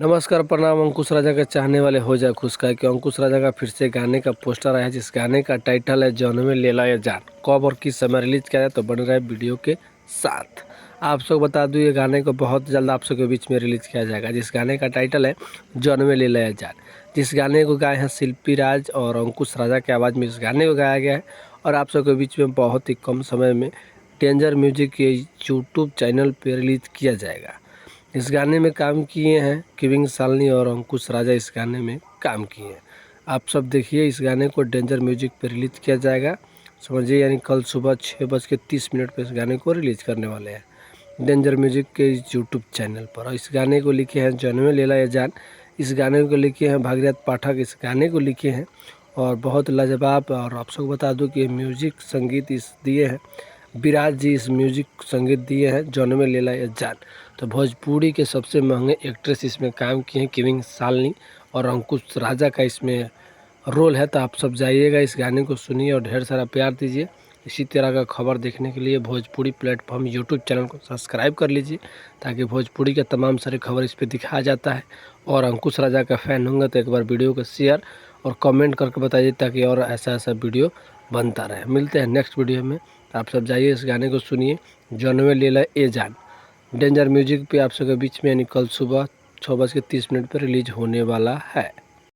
नमस्कार प्रणाम। अंकुश राजा के चाहने वाले हो जाए खुश का कि अंकुश राजा का फिर से गाने का पोस्टर आया है, जिस गाने का टाइटल है जानवे लेला या जान। कब और किस समय रिलीज किया जाए तो बन रहा है वीडियो के साथ। आप सबको बता दूं ये गाने को बहुत जल्द आप सबके बीच में रिलीज किया जाएगा, जिस गाने का टाइटल है जानवे लेला या जान। जिस गाने को गाए हैं शिल्पी राज और अंकुश राजा की आवाज़ में इस गाने को गाया गया है और आप सबके बीच में बहुत ही कम समय में डेंजर म्यूजिक के यूट्यूब चैनल पर रिलीज किया जाएगा। इस गाने में काम किए हैं किविंग सालनी और अंकुश राजा इस गाने में काम किए हैं। आप सब देखिए, इस गाने को डेंजर म्यूजिक पर रिलीज किया जाएगा, समझिए, यानी कल सुबह 6:30 पर इस गाने को रिलीज करने वाले हैं डेंजर म्यूजिक के यूट्यूब चैनल पर। और इस गाने को लिखे हैं जानवे लेला या जान। इस गाने को लिखे हैं भागीरथ पाठक, इस गाने को लिखे हैं और बहुत लाजवाब। और आप सबको बता दूं कि म्यूजिक संगीत इस दिए हैं विराज जी, इस म्यूजिक संगीत दिए हैं जानवे लेला या जान। तो भोजपुरी के सबसे महंगे एक्ट्रेस इसमें काम किए हैं किविंग सालनी और अंकुश राजा का इसमें रोल है। तो आप सब जाइएगा, इस गाने को सुनिए और ढेर सारा प्यार दीजिए। इसी तरह का खबर देखने के लिए भोजपुरी प्लेटफॉर्म यूट्यूब चैनल को सब्सक्राइब कर लीजिए, ताकि भोजपुरी के तमाम सारे खबर इस पर दिखाया जाता है। और अंकुश राजा का फ़ैन होंगे तो एक बार वीडियो को शेयर और कमेंट करके बताइए, ताकि और ऐसा वीडियो बनता रहे। मिलते हैं नेक्स्ट वीडियो में। आप सब जाइए, इस गाने को सुनिए, जानवे लेला ए जान। डेंजर म्यूजिक पे आप सबके बीच में यानी कल सुबह 6:30 पर रिलीज होने वाला है।